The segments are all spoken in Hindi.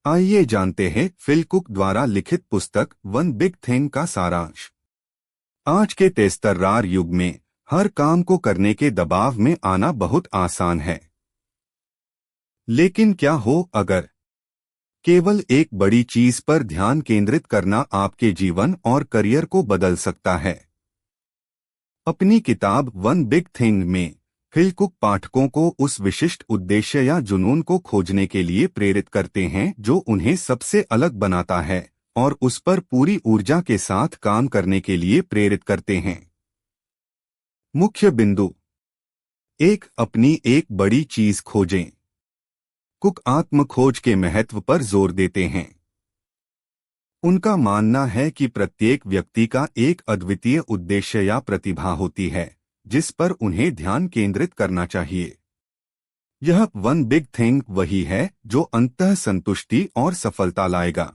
आइए जानते हैं फिल कुक द्वारा लिखित पुस्तक वन बिग थिंग का सारांश। आज के तेज़तर्रार युग में हर काम को करने के दबाव में आना बहुत आसान है, लेकिन क्या हो अगर केवल एक बड़ी चीज पर ध्यान केंद्रित करना आपके जीवन और करियर को बदल सकता है। अपनी किताब वन बिग थिंग में फिल कुक पाठकों को उस विशिष्ट उद्देश्य या जुनून को खोजने के लिए प्रेरित करते हैं जो उन्हें सबसे अलग बनाता है और उस पर पूरी ऊर्जा के साथ काम करने के लिए प्रेरित करते हैं। मुख्य बिंदु एक, अपनी एक बड़ी चीज खोजें। कुक आत्म खोज के महत्व पर जोर देते हैं। उनका मानना है कि प्रत्येक व्यक्ति का एक अद्वितीय उद्देश्य या प्रतिभा होती है जिस पर उन्हें ध्यान केंद्रित करना चाहिए। यह वन बिग थिंग वही है जो अंततः संतुष्टि और सफलता लाएगा।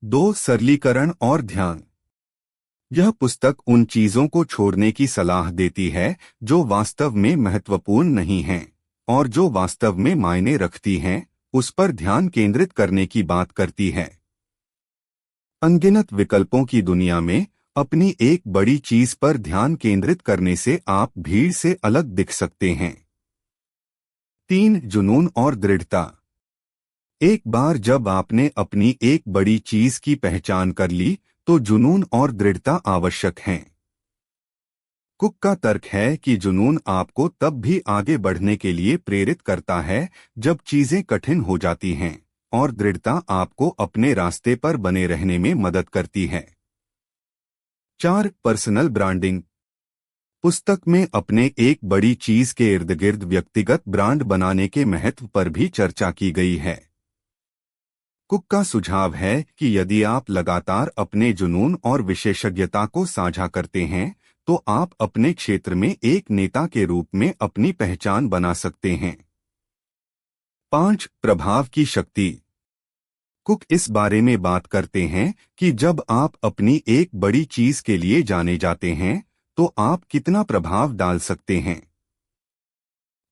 2, सरलीकरण और ध्यान। यह पुस्तक उन चीजों को छोड़ने की सलाह देती है जो वास्तव में महत्वपूर्ण नहीं हैं और जो वास्तव में मायने रखती हैं, उस पर ध्यान केंद्रित करने की बात करती है। अनगिनत विकल्पों की दुनिया में अपनी एक बड़ी चीज पर ध्यान केंद्रित करने से आप भीड़ से अलग दिख सकते हैं। 3, जुनून और दृढ़ता। एक बार जब आपने अपनी एक बड़ी चीज की पहचान कर ली तो जुनून और दृढ़ता आवश्यक हैं। कुक का तर्क है कि जुनून आपको तब भी आगे बढ़ने के लिए प्रेरित करता है जब चीजें कठिन हो जाती हैं और दृढ़ता आपको अपने रास्ते पर बने रहने में मदद करती है। 4, पर्सनल ब्रांडिंग। पुस्तक में अपने एक बड़ी चीज के इर्द गिर्द व्यक्तिगत ब्रांड बनाने के महत्व पर भी चर्चा की गई है। कुक का सुझाव है कि यदि आप लगातार अपने जुनून और विशेषज्ञता को साझा करते हैं तो आप अपने क्षेत्र में एक नेता के रूप में अपनी पहचान बना सकते हैं। 5, प्रभाव की शक्ति। कुक इस बारे में बात करते हैं कि जब आप अपनी एक बड़ी चीज के लिए जाने जाते हैं तो आप कितना प्रभाव डाल सकते हैं।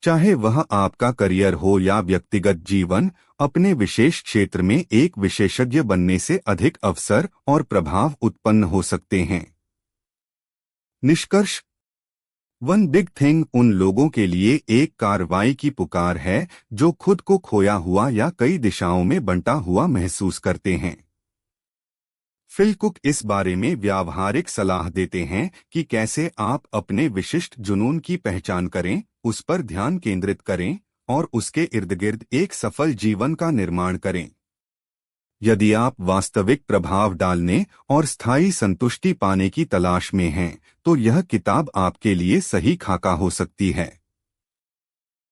चाहे वह आपका करियर हो या व्यक्तिगत जीवन, अपने विशेष क्षेत्र में एक विशेषज्ञ बनने से अधिक अवसर और प्रभाव उत्पन्न हो सकते हैं। निष्कर्ष, वन बिग थिंग उन लोगों के लिए एक कार्रवाई की पुकार है जो खुद को खोया हुआ या कई दिशाओं में बंटा हुआ महसूस करते हैं। फिल कुक इस बारे में व्यावहारिक सलाह देते हैं कि कैसे आप अपने विशिष्ट जुनून की पहचान करें, उस पर ध्यान केंद्रित करें और उसके इर्द गिर्द एक सफल जीवन का निर्माण करें। यदि आप वास्तविक प्रभाव डालने और स्थायी संतुष्टि पाने की तलाश में हैं, तो यह किताब आपके लिए सही खाका हो सकती है।